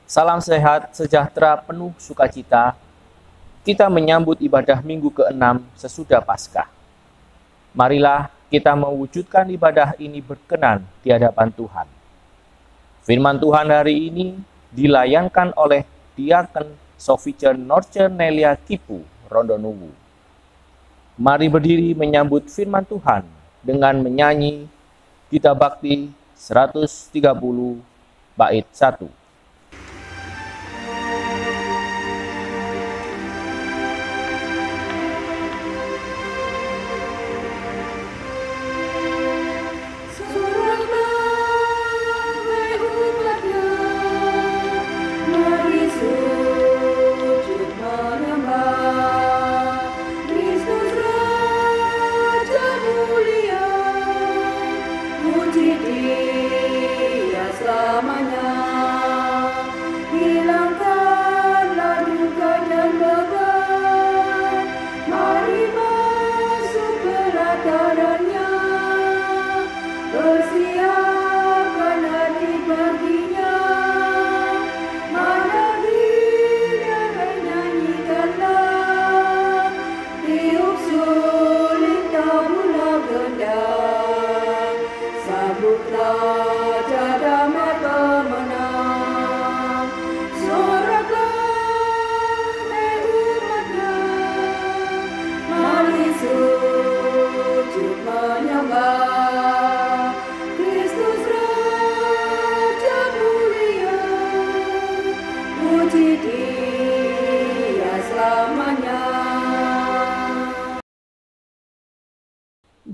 Salam sehat, sejahtera, penuh sukacita. Kita menyambut ibadah minggu ke-6 sesudah Paskah. Marilah kita mewujudkan ibadah ini berkenan di hadapan Tuhan. Firman Tuhan hari ini dilayankan oleh Diaken Soficer Norce Nelia Kipu Rondonuwu. Mari berdiri menyambut firman Tuhan dengan menyanyi Gita Bakti 130 bait 1.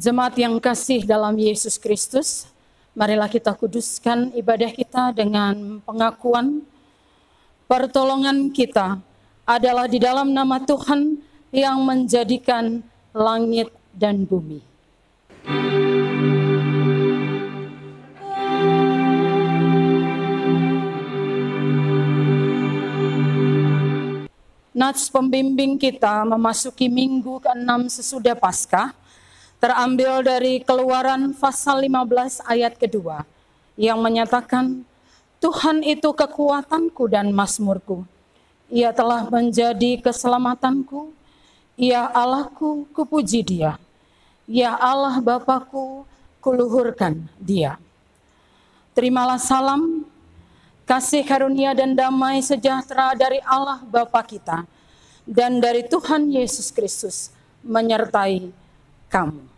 Jemaat yang kasih dalam Yesus Kristus, marilah kita kuduskan ibadah kita dengan pengakuan pertolongan kita adalah di dalam nama Tuhan yang menjadikan langit dan bumi. Nats pembimbing kita memasuki minggu ke-6 sesudah Paskah terambil dari Keluaran pasal 15 ayat kedua yang menyatakan, Tuhan itu kekuatanku dan mazmurku. Ia telah menjadi keselamatanku. Ia Allahku, kupuji Dia. Ya Allah Bapakku, kuluhurkan Dia. Terimalah salam, kasih karunia dan damai sejahtera dari Allah Bapa kita dan dari Tuhan Yesus Kristus menyertai kamu.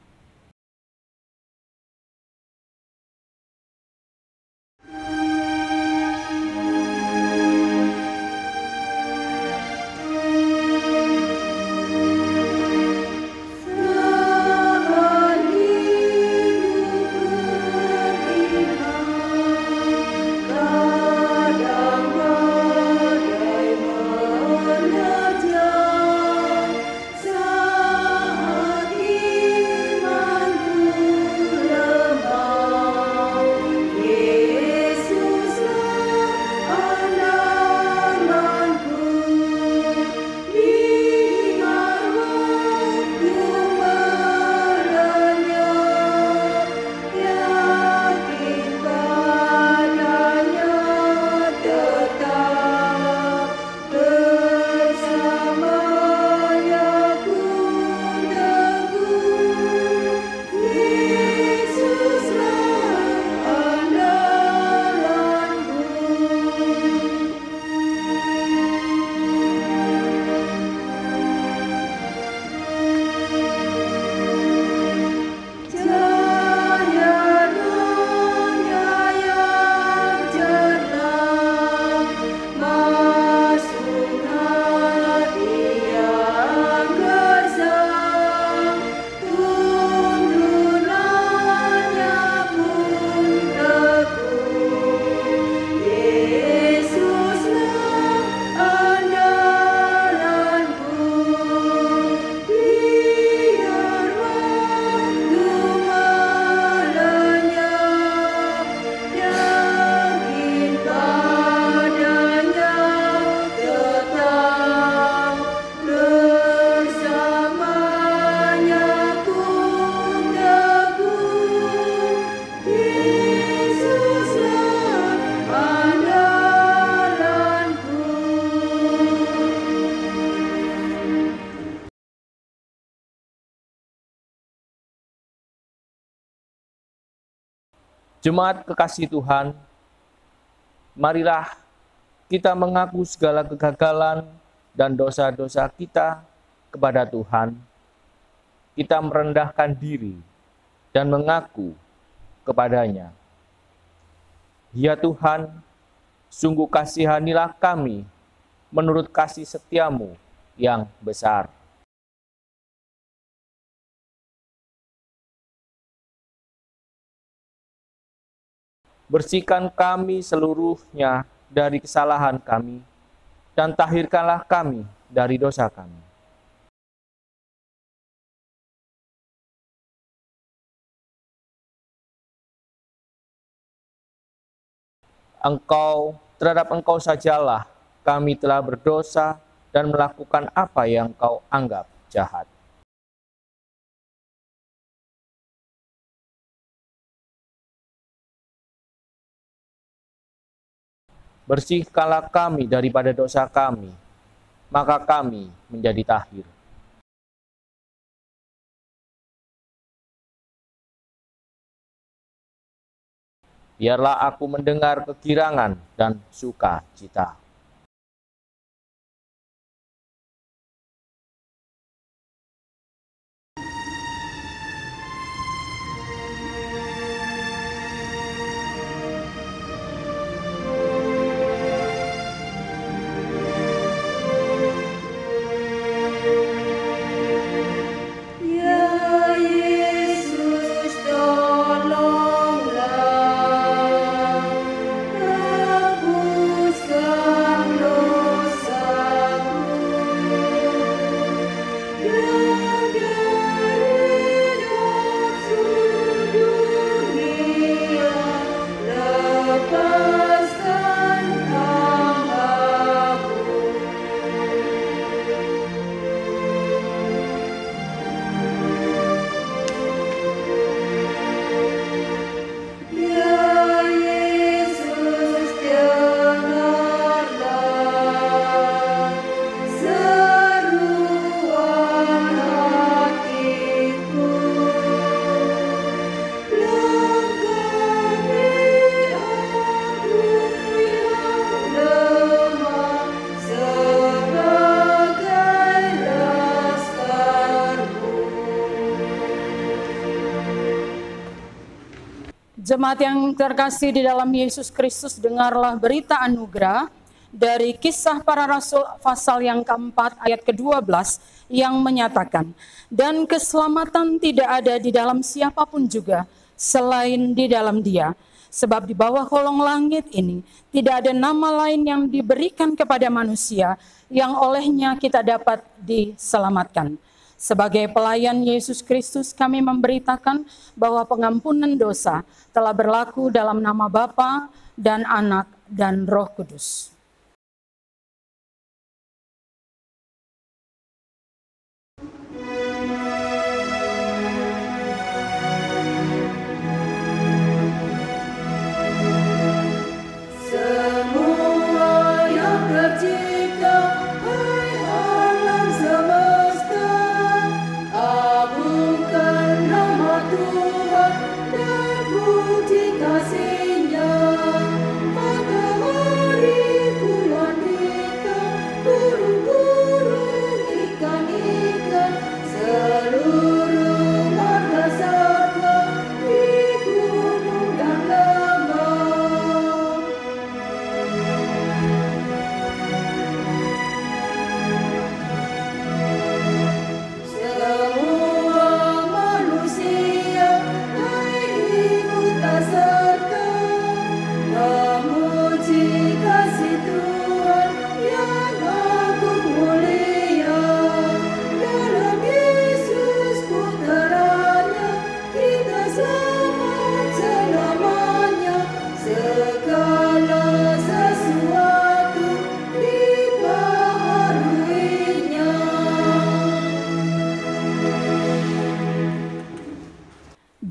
Jemaat kekasih Tuhan, marilah kita mengaku segala kegagalan dan dosa-dosa kita kepada Tuhan. Kita merendahkan diri dan mengaku kepadanya. Ya Tuhan, sungguh kasihanilah kami menurut kasih setiamu yang besar. Bersihkan kami seluruhnya dari kesalahan kami, dan tahirkanlah kami dari dosa kami. Terhadap Engkau sajalah kami telah berdosa dan melakukan apa yang Engkau anggap jahat. Bersihkanlah kami daripada dosa kami, maka kami menjadi tahir. Biarlah aku mendengar kegirangan dan sukacita. Jemaat yang terkasih di dalam Yesus Kristus, dengarlah berita anugerah dari Kisah Para Rasul pasal yang keempat ayat ke-12 yang menyatakan, dan keselamatan tidak ada di dalam siapapun juga selain di dalam Dia. Sebab di bawah kolong langit ini tidak ada nama lain yang diberikan kepada manusia yang olehnya kita dapat diselamatkan. Sebagai pelayan Yesus Kristus, kami memberitakan bahwa pengampunan dosa telah berlaku dalam nama Bapa dan Anak dan Roh Kudus.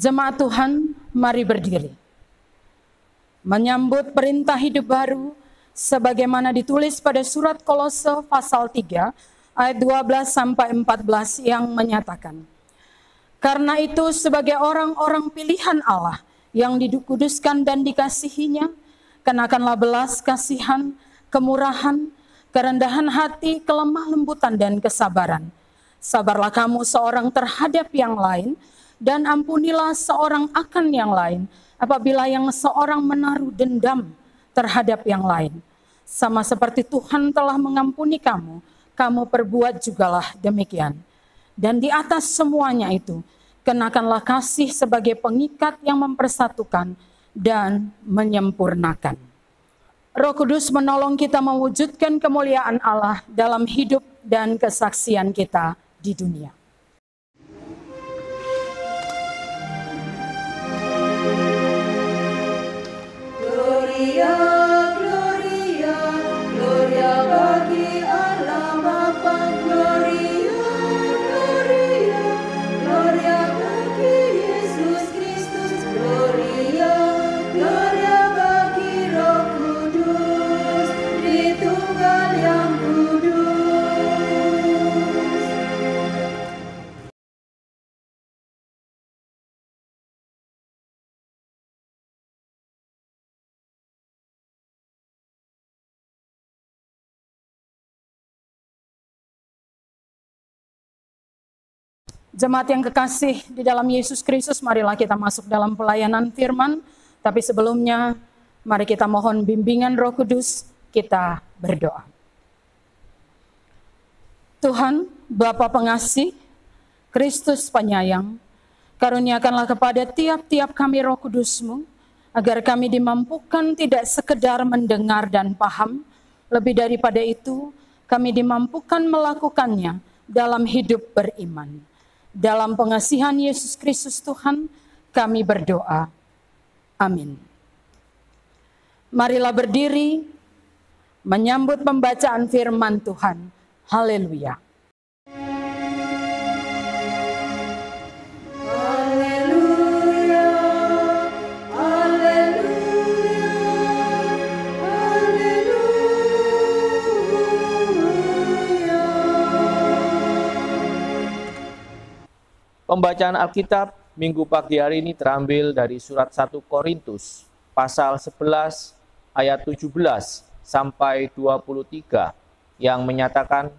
Jemaat Tuhan, mari berdiri. Menyambut perintah hidup baru, sebagaimana ditulis pada surat Kolose pasal 3, ayat 12-14 yang menyatakan, karena itu sebagai orang-orang pilihan Allah yang dikuduskan dan dikasihinya, kenakanlah belas kasihan, kemurahan, kerendahan hati, kelemah lembutan dan kesabaran. Sabarlah kamu seorang terhadap yang lain, dan ampunilah seorang akan yang lain, apabila yang seorang menaruh dendam terhadap yang lain. Sama seperti Tuhan telah mengampuni kamu, kamu perbuat jugalah demikian. Dan di atas semuanya itu, kenakanlah kasih sebagai pengikat yang mempersatukan dan menyempurnakan. Roh Kudus menolong kita mewujudkan kemuliaan Allah dalam hidup dan kesaksian kita di dunia. Gloria, Gloria, Gloria bagi Allah Bapa. Gloria, Gloria, Gloria bagi Yesus Kristus. Gloria, Gloria bagi Roh Kudus, Tritunggal yang kudus. Jemaat yang kekasih di dalam Yesus Kristus, marilah kita masuk dalam pelayanan firman. Tapi sebelumnya, mari kita mohon bimbingan Roh Kudus, kita berdoa. Tuhan, Bapa pengasih, Kristus penyayang, karuniakanlah kepada tiap-tiap kami Roh Kudus-Mu, agar kami dimampukan tidak sekedar mendengar dan paham, lebih daripada itu, kami dimampukan melakukannya dalam hidup beriman. Dalam pengasihan Yesus Kristus Tuhan, kami berdoa. Amin. Marilah berdiri, menyambut pembacaan firman Tuhan. Haleluya. Haleluya, haleluya, haleluya. Pembacaan Alkitab Minggu pagi hari ini terambil dari surat 1 Korintus pasal 11 ayat 17 sampai 23 yang menyatakan,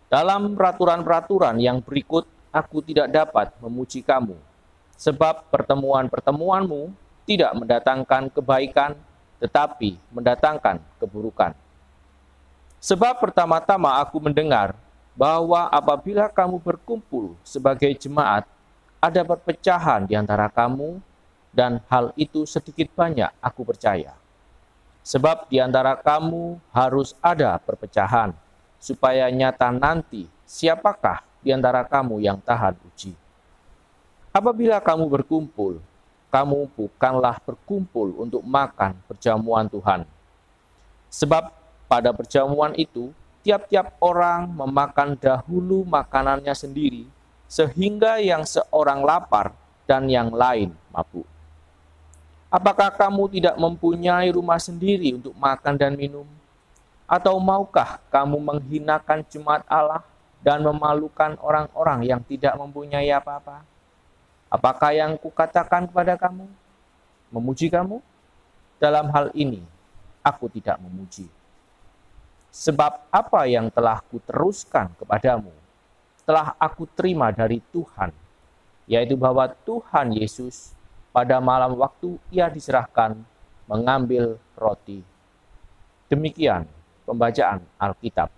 dalam peraturan-peraturan yang berikut aku tidak dapat memuji kamu, sebab pertemuan-pertemuanmu tidak mendatangkan kebaikan tetapi mendatangkan keburukan. Sebab pertama-tama aku mendengar bahwa apabila kamu berkumpul sebagai jemaat, ada perpecahan di antara kamu, dan hal itu sedikit banyak aku percaya. Sebab di antara kamu harus ada perpecahan, supaya nyata nanti siapakah di antara kamu yang tahan uji. Apabila kamu berkumpul, kamu bukanlah berkumpul untuk makan perjamuan Tuhan. Sebab pada perjamuan itu, tiap-tiap orang memakan dahulu makanannya sendiri, sehingga yang seorang lapar dan yang lain mabuk. Apakah kamu tidak mempunyai rumah sendiri untuk makan dan minum? Atau maukah kamu menghinakan jemaat Allah dan memalukan orang-orang yang tidak mempunyai apa-apa? Apakah yang kukatakan kepada kamu? Memuji kamu? Dalam hal ini, aku tidak memuji. Sebab apa yang telah kuteruskan kepadamu, telah aku terima dari Tuhan, yaitu bahwa Tuhan Yesus pada malam waktu ia diserahkan mengambil roti. Demikian pembacaan Alkitab.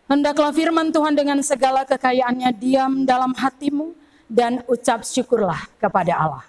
Hendaklah firman Tuhan dengan segala kekayaannya diam dalam hatimu, dan ucap syukurlah kepada Allah.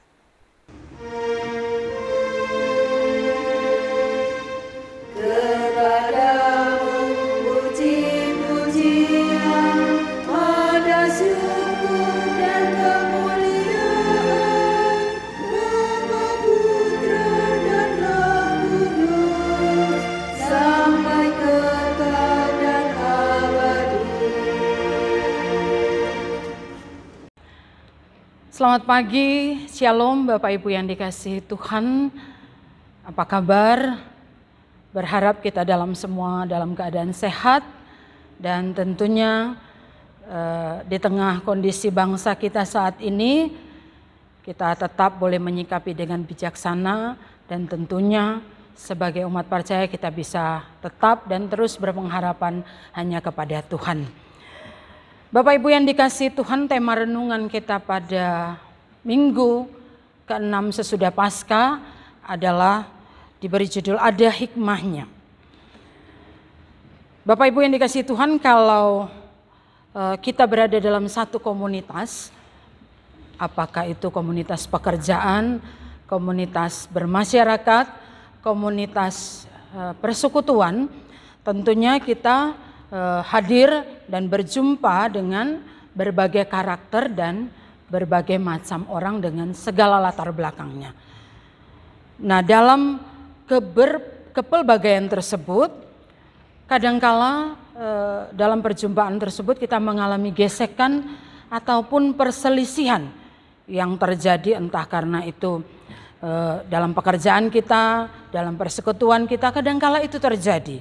Selamat pagi, Shalom Bapak Ibu yang dikasihi Tuhan. Apa kabar? Berharap kita dalam keadaan sehat, dan tentunya di tengah kondisi bangsa kita saat ini, kita tetap boleh menyikapi dengan bijaksana, dan tentunya sebagai umat percaya kita bisa tetap dan terus berpengharapan hanya kepada Tuhan. Bapak Ibu yang dikasihi Tuhan, tema renungan kita pada minggu ke-6 sesudah Paskah adalah diberi judul Ada Hikmahnya. Bapak Ibu yang dikasihi Tuhan, kalau kita berada dalam satu komunitas, apakah itu komunitas pekerjaan, komunitas bermasyarakat, komunitas persekutuan, tentunya kita hadir dan berjumpa dengan berbagai karakter dan berbagai macam orang dengan segala latar belakangnya. Nah, dalam kepelbagaian tersebut, kadangkala dalam perjumpaan tersebut kita mengalami gesekan ataupun perselisihan yang terjadi, entah karena itu dalam pekerjaan kita, dalam persekutuan kita, kadangkala itu terjadi.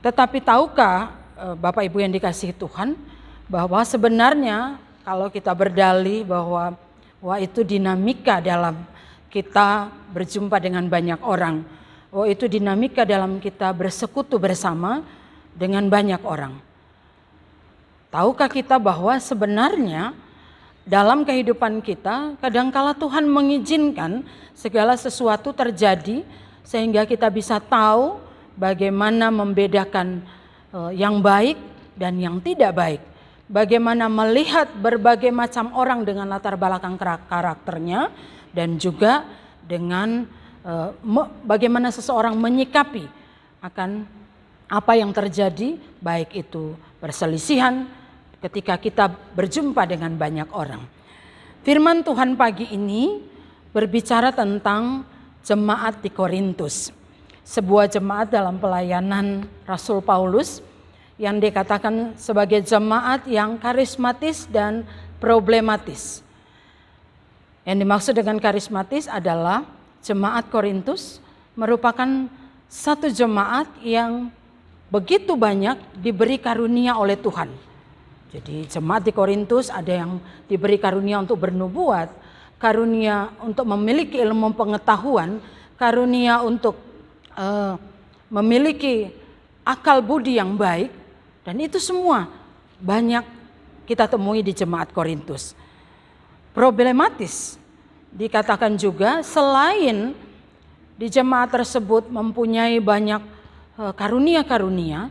Tetapi tahukah Bapak Ibu yang dikasihi Tuhan, bahwa sebenarnya kalau kita berdalih bahwa itu dinamika dalam kita berjumpa dengan banyak orang, itu dinamika dalam kita bersekutu bersama dengan banyak orang. Tahukah kita bahwa sebenarnya dalam kehidupan kita kadangkala Tuhan mengizinkan segala sesuatu terjadi sehingga kita bisa tahu bagaimana membedakan yang baik dan yang tidak baik. Bagaimana melihat berbagai macam orang dengan latar belakang karakternya, dan juga dengan bagaimana seseorang menyikapi akan apa yang terjadi, baik itu perselisihan ketika kita berjumpa dengan banyak orang. Firman Tuhan pagi ini berbicara tentang jemaat di Korintus. Sebuah jemaat dalam pelayanan Rasul Paulus yang dikatakan sebagai jemaat yang karismatis dan problematis. Yang dimaksud dengan karismatis adalah jemaat Korintus merupakan satu jemaat yang begitu banyak diberi karunia oleh Tuhan. Jadi jemaat di Korintus ada yang diberi karunia untuk bernubuat, karunia untuk memiliki ilmu pengetahuan, karunia untuk memiliki akal budi yang baik, dan itu semua banyak kita temui di jemaat Korintus. Problematis dikatakan juga, selain di jemaat tersebut mempunyai banyak karunia-karunia,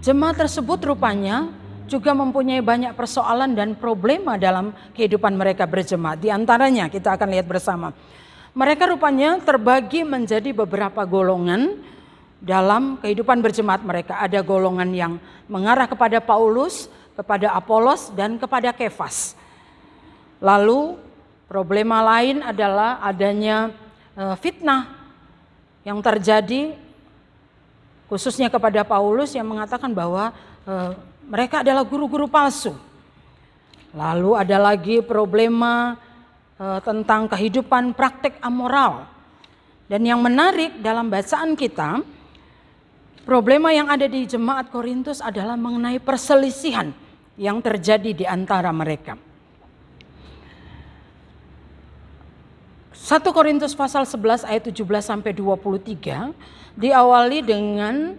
jemaat tersebut rupanya juga mempunyai banyak persoalan dan problema dalam kehidupan mereka berjemaat. Di antaranya kita akan lihat bersama. Mereka rupanya terbagi menjadi beberapa golongan dalam kehidupan berjemaat mereka. Ada golongan yang mengarah kepada Paulus, kepada Apolos, dan kepada Kefas. Lalu problema lain adalah adanya fitnah yang terjadi khususnya kepada Paulus yang mengatakan bahwa mereka adalah guru-guru palsu. Lalu ada lagi problema tentang kehidupan praktek amoral. Dan yang menarik dalam bacaan kita, problema yang ada di jemaat Korintus adalah mengenai perselisihan yang terjadi di antara mereka. 1 Korintus pasal 11 ayat 17 sampai 23 diawali dengan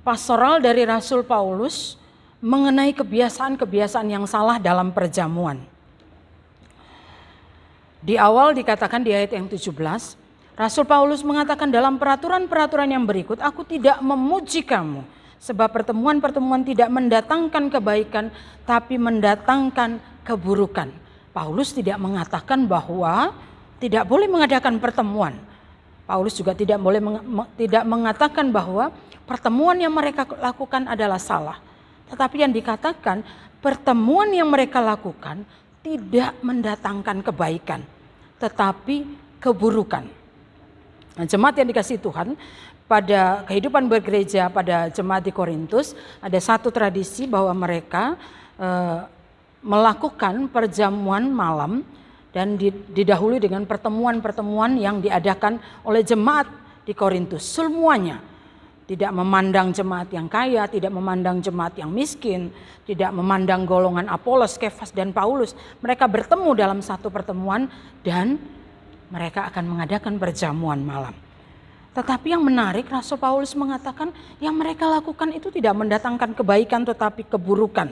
pastoral dari Rasul Paulus mengenai kebiasaan-kebiasaan yang salah dalam perjamuan. Di awal dikatakan di ayat yang 17, Rasul Paulus mengatakan dalam peraturan-peraturan yang berikut, aku tidak memuji kamu, sebab pertemuan-pertemuan tidak mendatangkan kebaikan, tapi mendatangkan keburukan. Paulus tidak mengatakan bahwa tidak boleh mengadakan pertemuan. Paulus juga tidak mengatakan bahwa pertemuan yang mereka lakukan adalah salah. Tetapi yang dikatakan pertemuan yang mereka lakukan tidak mendatangkan kebaikan, tetapi keburukan. Nah, jemaat yang dikasihi Tuhan, pada kehidupan bergereja pada jemaat di Korintus ada satu tradisi bahwa mereka melakukan perjamuan malam dan didahului dengan pertemuan-pertemuan yang diadakan oleh jemaat di Korintus semuanya. tidak memandang jemaat yang kaya, tidak memandang jemaat yang miskin, tidak memandang golongan Apolos, Kefas, dan Paulus. Mereka bertemu dalam satu pertemuan dan mereka akan mengadakan perjamuan malam. Tetapi yang menarik, Rasul Paulus mengatakan yang mereka lakukan itu tidak mendatangkan kebaikan tetapi keburukan.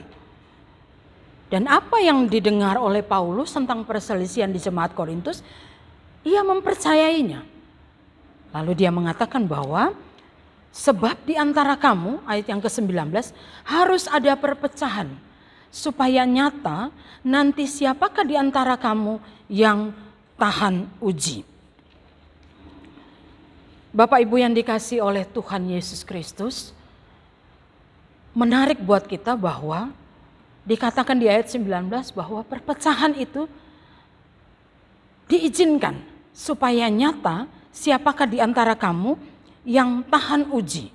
Dan apa yang didengar oleh Paulus tentang perselisihan di jemaat Korintus, ia mempercayainya. Lalu dia mengatakan bahwa sebab di antara kamu, ayat yang ke-19, harus ada perpecahan supaya nyata nanti siapakah di antara kamu yang tahan uji. Bapak Ibu yang dikasihi oleh Tuhan Yesus Kristus, menarik buat kita bahwa dikatakan di ayat 19 bahwa perpecahan itu diizinkan supaya nyata siapakah di antara kamu yang tahan uji.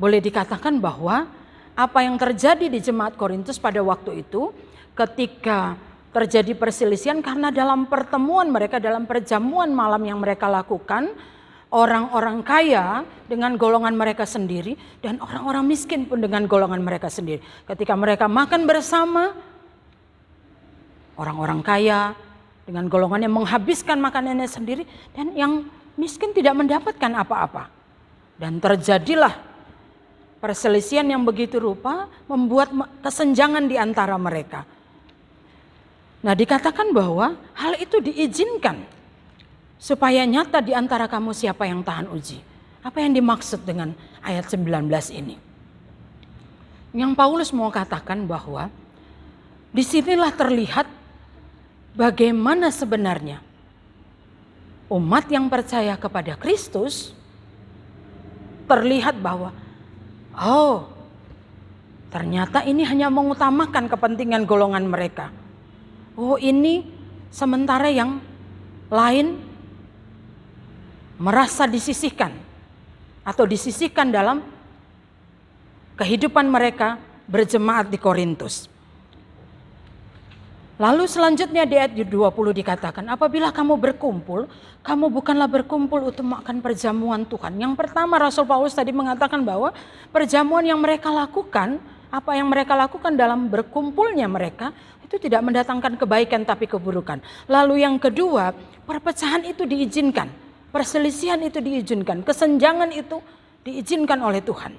Boleh dikatakan bahwa apa yang terjadi di jemaat Korintus pada waktu itu ketika terjadi perselisihan karena dalam pertemuan mereka, dalam perjamuan malam yang mereka lakukan, orang-orang kaya dengan golongan mereka sendiri dan orang-orang miskin pun dengan golongan mereka sendiri. Ketika mereka makan bersama, orang-orang kaya dengan golongannya menghabiskan makanannya sendiri dan yang miskin tidak mendapatkan apa-apa. Dan terjadilah perselisihan yang begitu rupa membuat kesenjangan di antara mereka. Nah, dikatakan bahwa hal itu diizinkan supaya nyata di antara kamu siapa yang tahan uji. Apa yang dimaksud dengan ayat 19 ini? Yang Paulus mau katakan bahwa disinilah terlihat bagaimana sebenarnya umat yang percaya kepada Kristus terlihat bahwa ternyata ini hanya mengutamakan kepentingan golongan mereka. Ini sementara yang lain merasa disisihkan atau disisihkan dalam kehidupan mereka berjemaat di Korintus. Lalu selanjutnya di ayat 20 dikatakan, apabila kamu berkumpul, kamu bukanlah berkumpul untuk makan perjamuan Tuhan. Yang pertama Rasul Paulus tadi mengatakan bahwa perjamuan yang mereka lakukan, apa yang mereka lakukan dalam berkumpulnya mereka, itu tidak mendatangkan kebaikan tapi keburukan. Lalu yang kedua, perpecahan itu diizinkan, perselisihan itu diizinkan, kesenjangan itu diizinkan oleh Tuhan.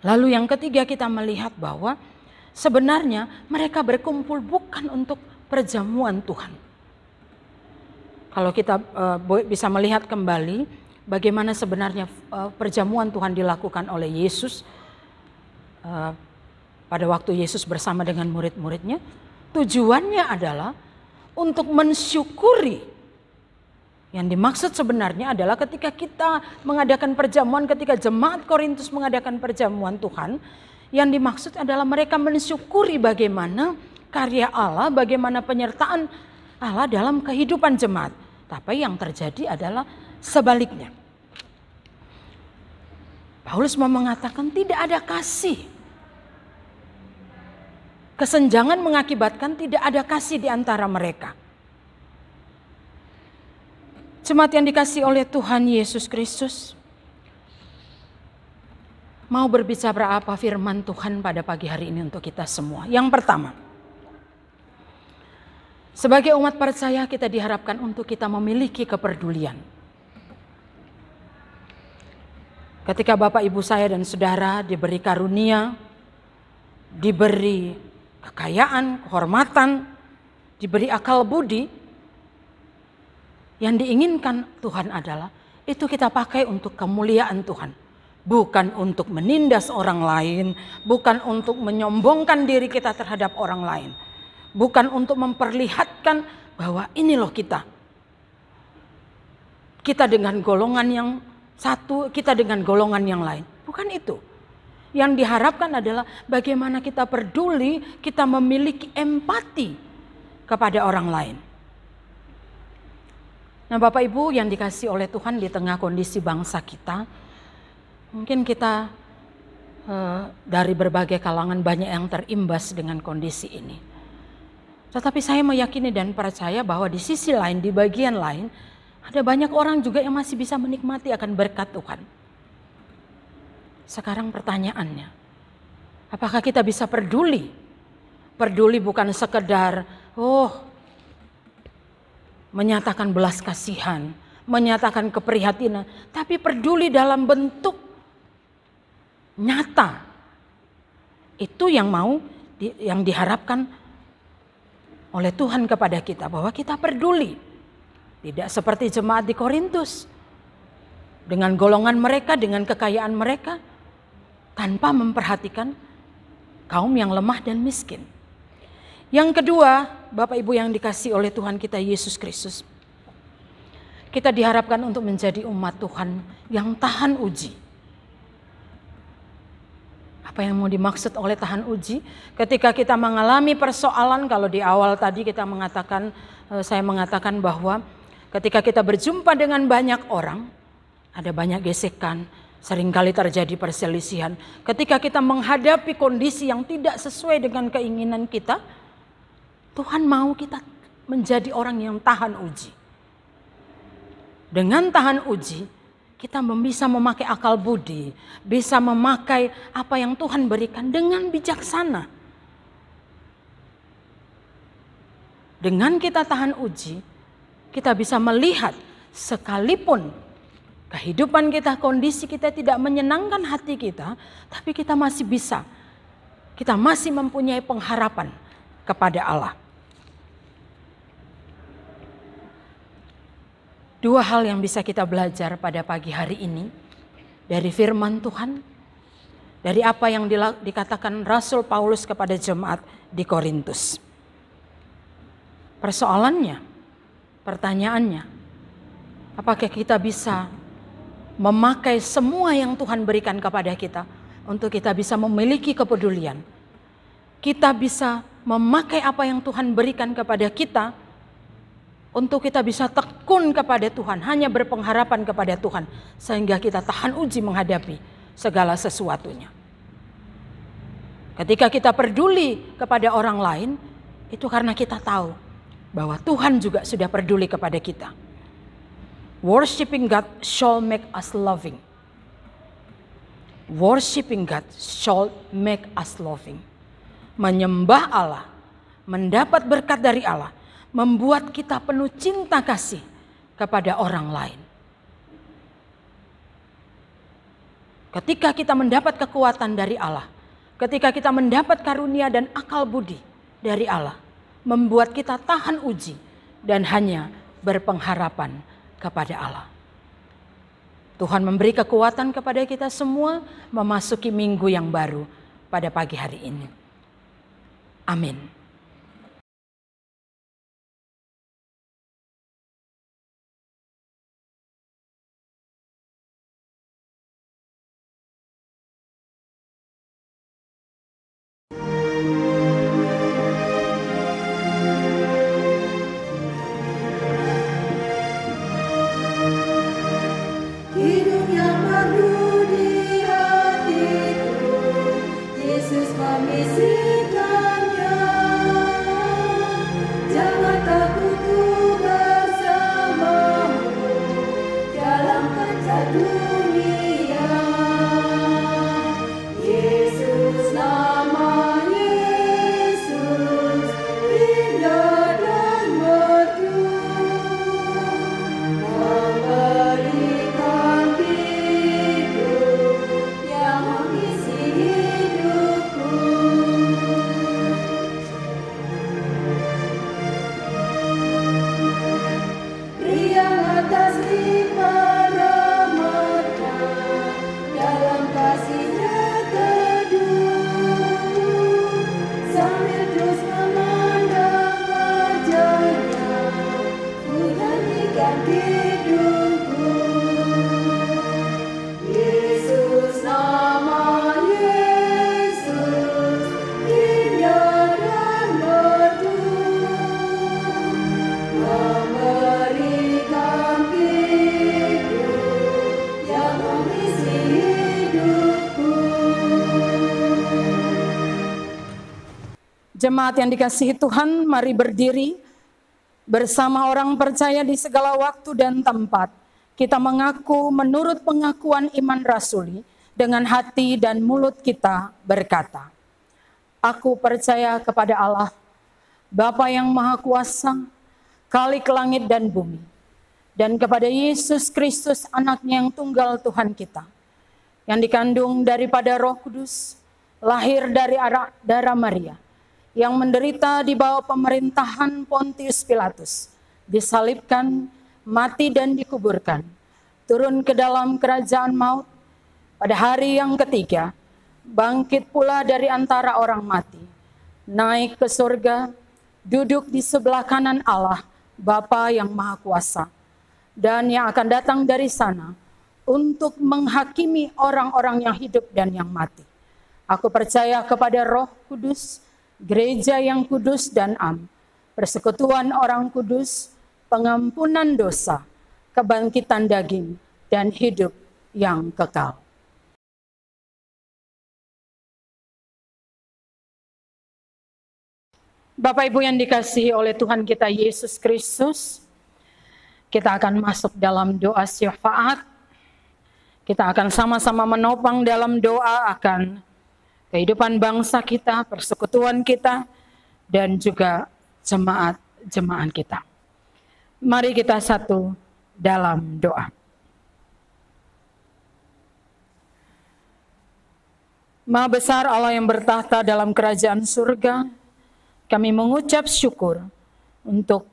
Lalu yang ketiga kita melihat bahwa sebenarnya mereka berkumpul bukan untuk perjamuan Tuhan. Kalau kita bisa melihat kembali bagaimana sebenarnya perjamuan Tuhan dilakukan oleh Yesus pada waktu Yesus bersama dengan murid-muridnya, tujuannya adalah untuk mensyukuri. Yang dimaksud sebenarnya adalah ketika kita mengadakan perjamuan, ketika jemaat Korintus mengadakan perjamuan Tuhan, yang dimaksud adalah mereka mensyukuri bagaimana karya Allah, bagaimana penyertaan Allah dalam kehidupan jemaat. Tapi yang terjadi adalah sebaliknya. Paulus mau mengatakan tidak ada kasih. Kesenjangan mengakibatkan tidak ada kasih di antara mereka. Jemaat yang dikasihi oleh Tuhan Yesus Kristus, mau berbicara apa firman Tuhan pada pagi hari ini untuk kita semua? Yang pertama, sebagai umat percaya kita diharapkan untuk kita memiliki kepedulian. Ketika Bapak Ibu saya dan saudara diberi karunia, diberi kekayaan, kehormatan, diberi akal budi, yang diinginkan Tuhan adalah itu kita pakai untuk kemuliaan Tuhan. Bukan untuk menindas orang lain, bukan untuk menyombongkan diri kita terhadap orang lain. Bukan untuk memperlihatkan bahwa ini loh kita. Kita dengan golongan yang satu, kita dengan golongan yang lain. Bukan itu. Yang diharapkan adalah bagaimana kita peduli, kita memiliki empati kepada orang lain. Nah Bapak Ibu yang dikasihi oleh Tuhan di tengah kondisi bangsa kita, mungkin kita dari berbagai kalangan banyak yang terimbas dengan kondisi ini. Tetapi saya meyakini dan percaya bahwa di sisi lain, di bagian lain, Ada banyak orang juga yang masih bisa menikmati akan berkat Tuhan. Sekarang pertanyaannya, apakah kita bisa peduli? Peduli bukan sekedar menyatakan belas kasihan, menyatakan keprihatinan, tapi peduli dalam bentuk nyata. Itu yang yang diharapkan oleh Tuhan kepada kita, bahwa kita peduli. Tidak seperti jemaat di Korintus, dengan golongan mereka, dengan kekayaan mereka, tanpa memperhatikan kaum yang lemah dan miskin. Yang kedua, Bapak Ibu yang dikasihi oleh Tuhan kita Yesus Kristus, kita diharapkan untuk menjadi umat Tuhan yang tahan uji. Apa yang mau dimaksud oleh tahan uji? Ketika kita mengalami persoalan, kalau di awal tadi saya mengatakan bahwa ketika kita berjumpa dengan banyak orang, ada banyak gesekan, seringkali terjadi perselisihan. Ketika kita menghadapi kondisi yang tidak sesuai dengan keinginan kita, Tuhan mau kita menjadi orang yang tahan uji. Dengan tahan uji, kita bisa memakai akal budi, bisa memakai apa yang Tuhan berikan dengan bijaksana. Dengan kita tahan uji, kita bisa melihat sekalipun kehidupan kita, kondisi kita tidak menyenangkan hati kita, tapi kita masih mempunyai pengharapan kepada Allah. Dua hal yang bisa kita belajar pada pagi hari ini dari firman Tuhan, dari apa yang dikatakan Rasul Paulus kepada jemaat di Korintus. Pertanyaannya, apakah kita bisa memakai semua yang Tuhan berikan kepada kita untuk kita bisa memiliki kepedulian? Kita bisa memakai apa yang Tuhan berikan kepada kita untuk kita bisa tekun kepada Tuhan, hanya berpengharapan kepada Tuhan, sehingga kita tahan uji menghadapi segala sesuatunya. Ketika kita peduli kepada orang lain, itu karena kita tahu bahwa Tuhan juga sudah peduli kepada kita. Worshiping God shall make us loving. Worshiping God shall make us loving. Menyembah Allah, mendapat berkat dari Allah, membuat kita penuh cinta kasih kepada orang lain. Ketika kita mendapat kekuatan dari Allah, ketika kita mendapat karunia dan akal budi dari Allah, membuat kita tahan uji dan hanya berpengharapan kepada Allah. Tuhan memberi kekuatan kepada kita semua memasuki minggu yang baru pada pagi hari ini. Amin. Hidup yang merdu di hatiku, Yesus membisikkannya. Jangan takut, ku bersamamu dalam kancah dunia. Yesus, nama Yesus, indah dan merdu, memberikan hidup yang mengisi hidupku. Riang atas limpah rahmat-Nya, dalam kasih-Nya teduh, sambil terus memandang wajah-Nya, ku nyanyikan hidupku. Yesus, nama Yesus, indah dan merdu, memberikan hidup yang mengisi hidupku. Jemaat yang dikasihi Tuhan, mari berdiri bersama orang percaya di segala waktu dan tempat, kita mengaku menurut pengakuan iman rasuli, dengan hati dan mulut kita berkata, Aku percaya kepada Allah, Bapa yang Maha Kuasa, Khalik langit dan bumi, dan kepada Yesus Kristus, anaknya yang tunggal Tuhan kita, yang dikandung daripada Roh Kudus, lahir dari darah Maria, yang menderita di bawah pemerintahan Pontius Pilatus, disalibkan, mati dan dikuburkan, turun ke dalam kerajaan maut, pada hari yang ketiga, bangkit pula dari antara orang mati, naik ke surga, duduk di sebelah kanan Allah, Bapa yang Maha Kuasa, dan yang akan datang dari sana untuk menghakimi orang-orang yang hidup dan yang mati. Aku percaya kepada Roh Kudus, gereja yang kudus dan am, persekutuan orang kudus, pengampunan dosa, kebangkitan daging, dan hidup yang kekal. Bapak Ibu yang dikasihi oleh Tuhan kita Yesus Kristus, kita akan masuk dalam doa syafaat. Kita akan sama-sama menopang dalam doa akan kehidupan bangsa kita, persekutuan kita, dan juga jemaat kita. Mari kita satu dalam doa. Maha besar Allah yang bertahta dalam kerajaan surga, kami mengucap syukur untuk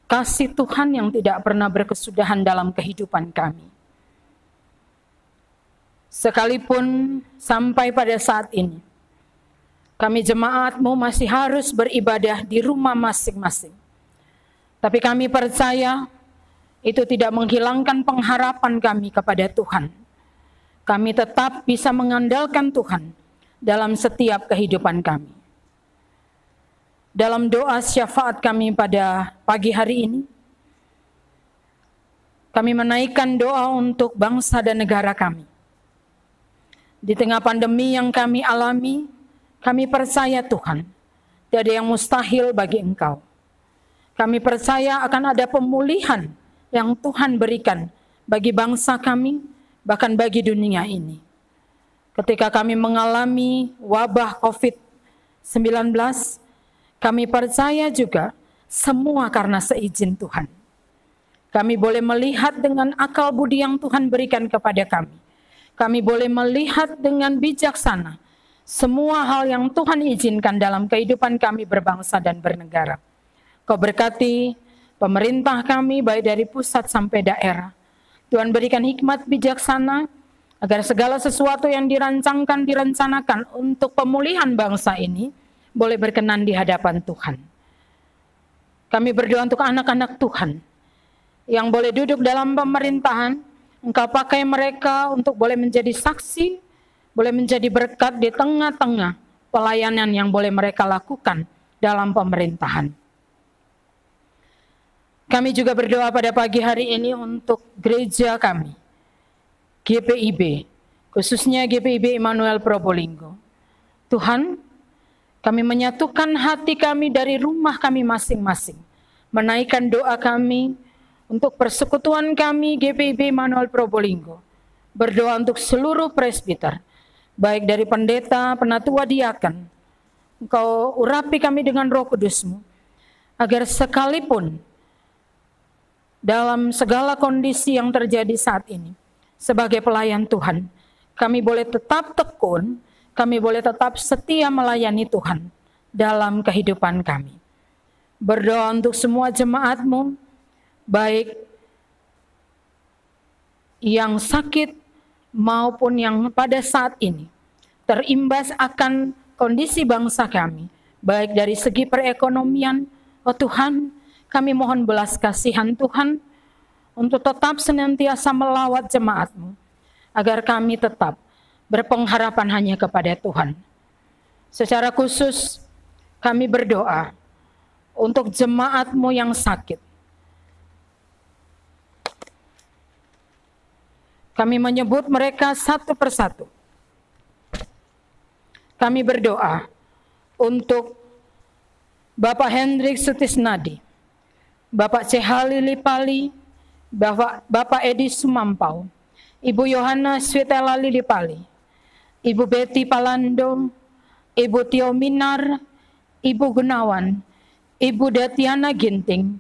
kasih Tuhan yang tidak pernah berkesudahan dalam kehidupan kami. Sekalipun sampai pada saat ini, kami jemaat-Mu masih harus beribadah di rumah masing-masing. Tapi kami percaya itu tidak menghilangkan pengharapan kami kepada Tuhan. Kami tetap bisa mengandalkan Tuhan dalam setiap kehidupan kami. Dalam doa syafaat kami pada pagi hari ini, kami menaikkan doa untuk bangsa dan negara kami. Di tengah pandemi yang kami alami, kami percaya Tuhan, tidak ada yang mustahil bagi Engkau. Kami percaya akan ada pemulihan yang Tuhan berikan bagi bangsa kami, bahkan bagi dunia ini. Ketika kami mengalami wabah COVID-19, kami percaya juga semua karena seizin Tuhan. Kami boleh melihat dengan akal budi yang Tuhan berikan kepada kami. Kami boleh melihat dengan bijaksana semua hal yang Tuhan izinkan dalam kehidupan kami berbangsa dan bernegara. Kau berkati pemerintah kami baik dari pusat sampai daerah. Tuhan berikan hikmat bijaksana agar segala sesuatu yang direncanakan untuk pemulihan bangsa ini boleh berkenan di hadapan Tuhan. Kami berdoa untuk anak-anak Tuhan yang boleh duduk dalam pemerintahan. Engkau pakai mereka untuk boleh menjadi saksi, boleh menjadi berkat di tengah-tengah pelayanan yang boleh mereka lakukan dalam pemerintahan. Kami juga berdoa pada pagi hari ini untuk gereja kami, GPIB, khususnya GPIB Immanuel Probolinggo. Tuhan, kami menyatukan hati kami dari rumah kami masing-masing, menaikkan doa kami untuk persekutuan kami GPIB Immanuel Probolinggo. Berdoa untuk seluruh presbiter, baik dari pendeta, penatua, diaken. Engkau urapi kami dengan Roh Kudus-Mu, agar sekalipun dalam segala kondisi yang terjadi saat ini, sebagai pelayan Tuhan, kami boleh tetap tekun, kami boleh tetap setia melayani Tuhan dalam kehidupan kami. Berdoa untuk semua jemaat-Mu, baik yang sakit maupun yang pada saat ini terimbas akan kondisi bangsa kami, baik dari segi perekonomian. Oh Tuhan, kami mohon belas kasihan Tuhan untuk tetap senantiasa melawat jemaat-Mu, agar kami tetap berpengharapan hanya kepada Tuhan. Secara khusus kami berdoa untuk jemaat-Mu yang sakit. Kami menyebut mereka satu persatu. Kami berdoa untuk Bapak Hendrik Sutisnadi, Bapak C.H. Lilipali, Bapak Edi Sumampau, Ibu Yohana Swetela Lilipali, Ibu Betty Palando, Ibu Tio Minar, Ibu Gunawan, Ibu Datiana Ginting,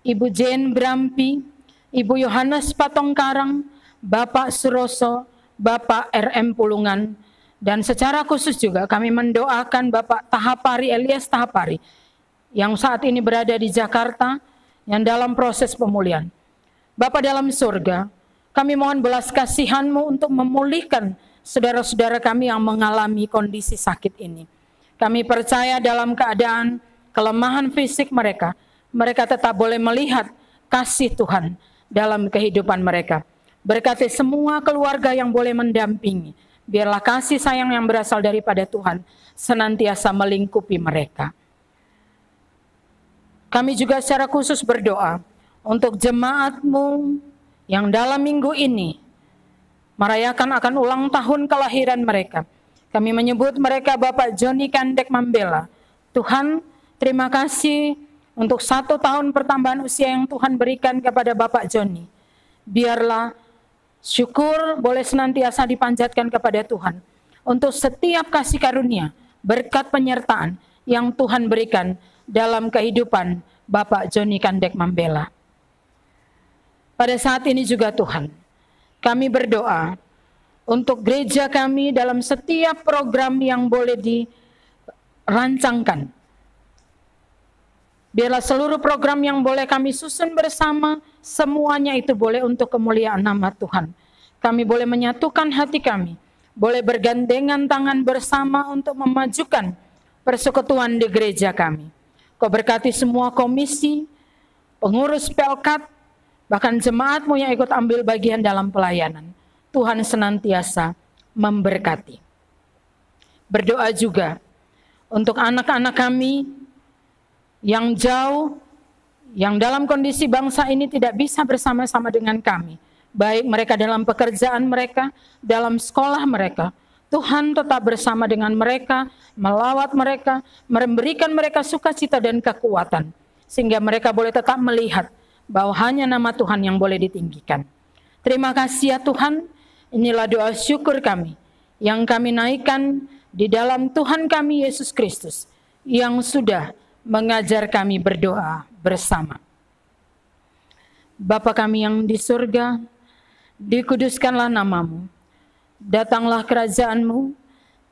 Ibu Jane Brampi, Ibu Yohanes Patongkarang, Bapak Suroso, Bapak RM Pulungan, dan secara khusus juga kami mendoakan Bapak Tahapari Elias Tahapari yang saat ini berada di Jakarta yang dalam proses pemulihan. Bapa dalam surga, kami mohon belas kasihan-Mu untuk memulihkan saudara-saudara kami yang mengalami kondisi sakit ini. Kami percaya dalam keadaan kelemahan fisik mereka, mereka tetap boleh melihat kasih Tuhan dalam kehidupan mereka. Berkati semua keluarga yang boleh mendampingi. Biarlah kasih sayang yang berasal daripada Tuhan senantiasa melingkupi mereka. Kami juga secara khusus berdoa untuk jemaat-Mu yang dalam minggu ini merayakan akan ulang tahun kelahiran mereka. Kami menyebut mereka Bapak Joni Kandek Mambela. Tuhan, terima kasih untuk 1 tahun pertambahan usia yang Tuhan berikan kepada Bapak Joni. Biarlah syukur boleh senantiasa dipanjatkan kepada Tuhan untuk setiap kasih karunia, berkat penyertaan yang Tuhan berikan dalam kehidupan Bapak Joni Kandek Mambela. Pada saat ini juga Tuhan, kami berdoa untuk gereja kami dalam setiap program yang boleh dirancangkan. Biarlah seluruh program yang boleh kami susun bersama, semuanya itu boleh untuk kemuliaan nama Tuhan. Kami boleh menyatukan hati kami, boleh bergandengan tangan bersama untuk memajukan persekutuan di gereja kami. Kau berkati semua komisi, pengurus Pelkat, bahkan jemaat-Mu yang ikut ambil bagian dalam pelayanan. Tuhan senantiasa memberkati. Berdoa juga untuk anak-anak kami yang jauh, yang dalam kondisi bangsa ini tidak bisa bersama-sama dengan kami. Baik mereka dalam pekerjaan mereka, dalam sekolah mereka. Tuhan tetap bersama dengan mereka, melawat mereka, memberikan mereka sukacita dan kekuatan. Sehingga mereka boleh tetap melihat bahwa hanya nama Tuhan yang boleh ditinggikan. Terima kasih ya Tuhan, inilah doa syukur kami yang kami naikkan di dalam Tuhan kami Yesus Kristus yang sudah mengajar kami berdoa bersama. Bapa kami yang di surga, dikuduskanlah nama-Mu, datanglah kerajaan-Mu,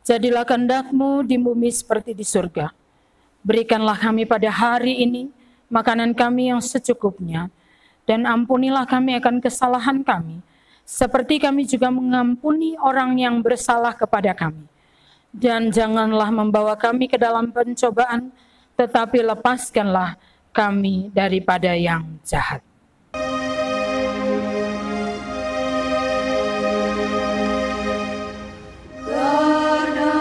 jadilah kehendak-Mu di bumi seperti di surga. Berikanlah kami pada hari ini makanan kami yang secukupnya, dan ampunilah kami akan kesalahan kami, seperti kami juga mengampuni orang yang bersalah kepada kami. Dan janganlah membawa kami ke dalam pencobaan, tetapi lepaskanlah kami daripada yang jahat. Karena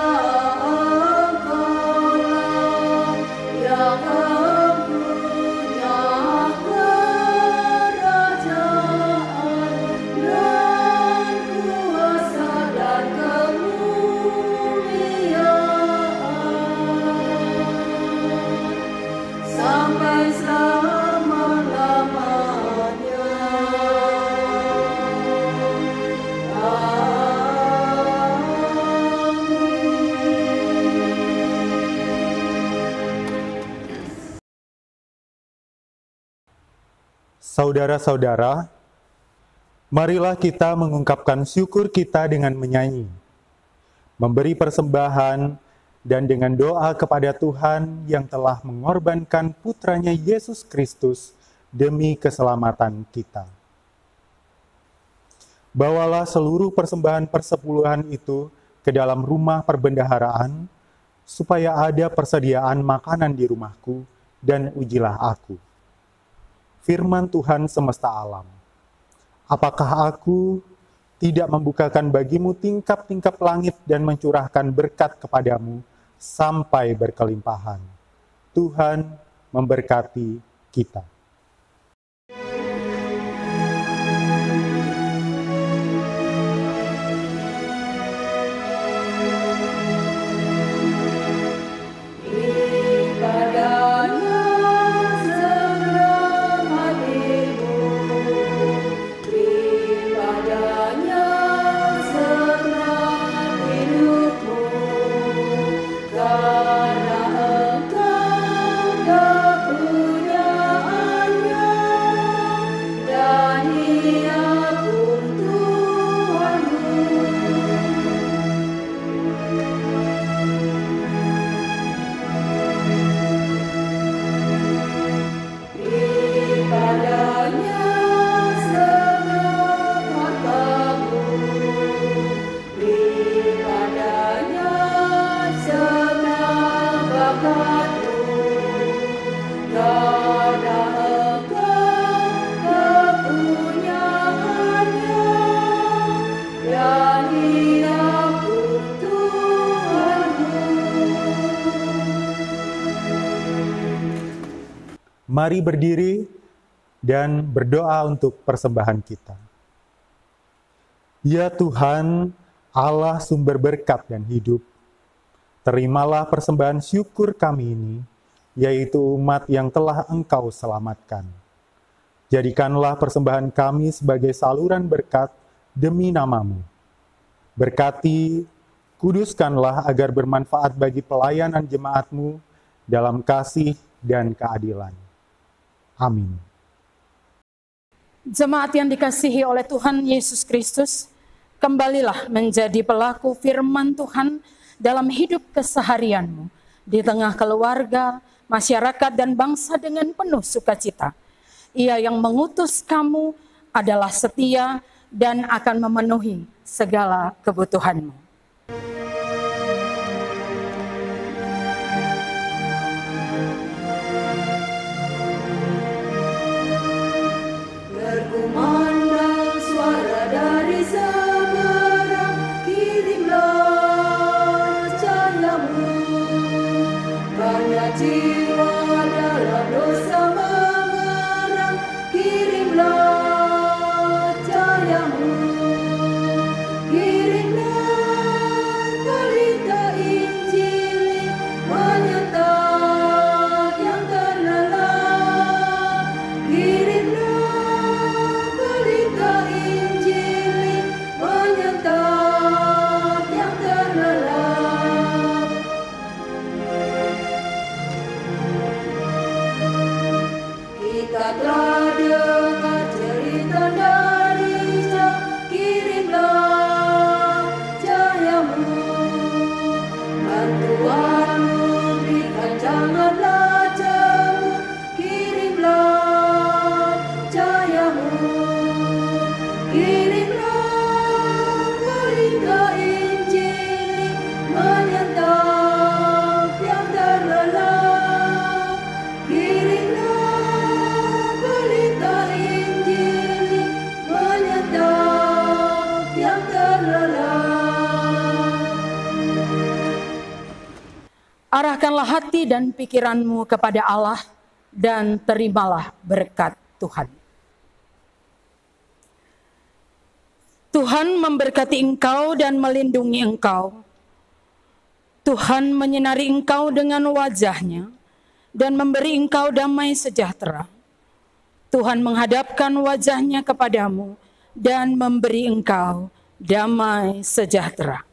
Engkau-lah yang mempunyai kerajaan dan kuasa dan kemuliaan sampai selama-lamanya. Saudara-saudara, marilah kita mengungkapkan syukur kita dengan menyanyi, memberi persembahan, dan dengan doa kepada Tuhan yang telah mengorbankan putranya Yesus Kristus demi keselamatan kita. Bawalah seluruh persembahan persepuluhan itu ke dalam rumah perbendaharaan, supaya ada persediaan makanan di rumahku, dan ujilah aku. Firman Tuhan semesta alam. Apakah aku tidak membukakan bagimu tingkap-tingkap langit dan mencurahkan berkat kepadamu sampai berkelimpahan? Tuhan memberkati kita. Padanya segera Mari berdiri dan berdoa untuk persembahan kita. Ya Tuhan, Allah sumber berkat dan hidup, terimalah persembahan syukur kami ini, yaitu umat yang telah Engkau selamatkan. Jadikanlah persembahan kami sebagai saluran berkat demi nama-Mu. Berkati, kuduskanlah agar bermanfaat bagi pelayanan jemaat-Mu dalam kasih dan keadilan. Amin. Jemaat yang dikasihi oleh Tuhan Yesus Kristus, kembalilah menjadi pelaku firman Tuhan dalam hidup keseharianmu, di tengah keluarga, masyarakat, dan bangsa dengan penuh sukacita. Ia yang mengutus kamu adalah setia dan akan memenuhi segala kebutuhanmu. Berkumandang suara dari seberang, kirimlah cahayamu. Banyak jiwa dalam dosa mengerang, kirimlah cahayamu. Kirimlah berita Injil menyertai yang terlelap. Kirimlah berita Injil menyertai yang terlelap. Kita telah dengar cerita dari Isa, kirimlah cahayamu. Bantuanmu berikan, janganlah jemu, kirimlah cahayamu. Kirimlah berita Injil menyertai yang terlelap. Kirimlah berita Injil menyertai yang terlelap. Arahkanlah hati dan pikiranmu kepada Allah dan terimalah berkat Tuhan. Tuhan memberkati engkau dan melindungi engkau. Tuhan menyinari engkau dengan wajah-Nya dan memberi engkau damai sejahtera. Tuhan menghadapkan wajah-Nya kepadamu dan memberi engkau damai sejahtera.